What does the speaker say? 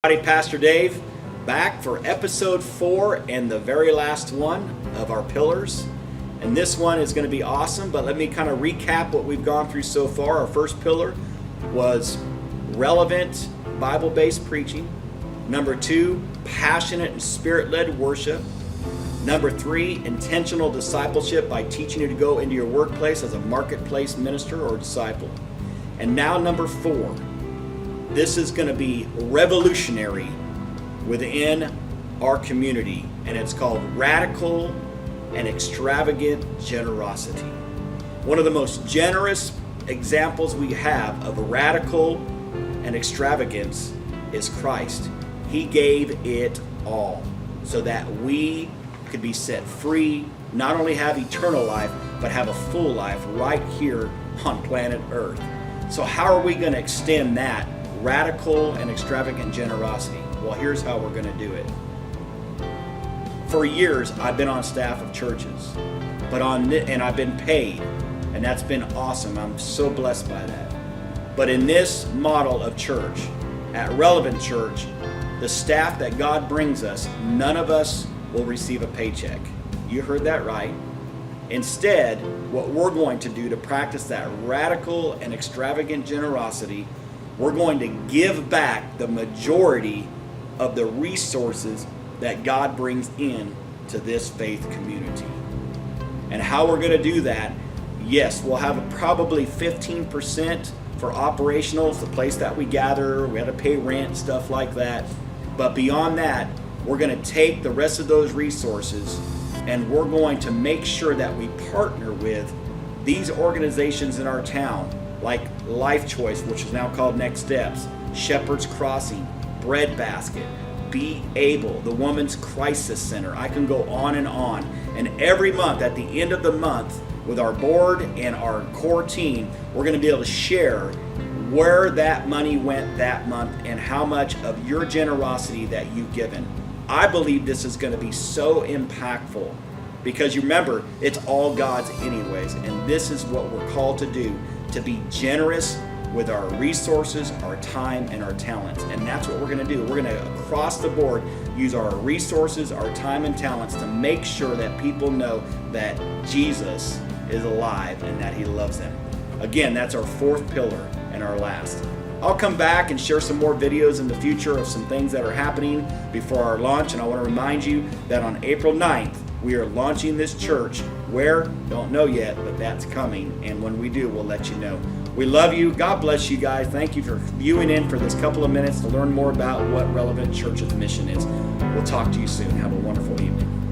Howdy, Pastor Dave, back for episode 4 and the very last one of our pillars. And this one is going to be awesome, but let me kind of recap what we've gone through so far. Our first pillar was relevant Bible-based preaching. Number 2, passionate and spirit-led worship. Number 3, intentional discipleship by teaching you to go into your workplace as a marketplace minister or disciple. And now number 4. This is going to be revolutionary within our community, and it's called Radical and Extravagant Generosity. One of the most generous examples we have of radical and extravagance is Christ. He gave it all so that we could be set free, not only have eternal life, but have a full life right here on planet Earth. So how are we going to extend that radical and extravagant generosity? Well, here's how we're going to do it. For years, I've been on staff of churches, and I've been paid, and that's been awesome. I'm so blessed by that. But in this model of church, at Relevant Church, the staff that God brings us, none of us will receive a paycheck. You heard that right. Instead, what we're going to do to practice that radical and extravagant generosity, we're going to give back the majority of the resources that God brings in to this faith community. And how we're going to do that, yes, we'll have probably 15% for operationals, the place that we gather, we have to pay rent, stuff like that. But beyond that, we're going to take the rest of those resources and we're going to make sure that we partner with these organizations in our town, like Life Choice, which is now called Next Steps, Shepherd's Crossing, Bread Basket, Be Able, the Women's Crisis Center. I can go on. And every month, at the end of the month, with our board and our core team, we're going to be able to share where that money went that month and how much of your generosity that you've given. I believe this is going to be so impactful because you remember, it's all God's anyways, and this is what we're called to do, to be generous with our resources, our time, and our talents. And that's what we're going to do. We're going to, across the board, use our resources, our time, and talents to make sure that people know that Jesus is alive and that He loves them. Again, that's our 4th pillar and our last. I'll come back and share some more videos in the future of some things that are happening before our launch. And I want to remind you that on April 9th, we are launching this church. Where? Don't know yet, but that's coming. And when we do, we'll let you know. We love you. God bless you guys. Thank you for viewing in for this couple of minutes to learn more about what Relevant Church's mission is. We'll talk to you soon. Have a wonderful evening.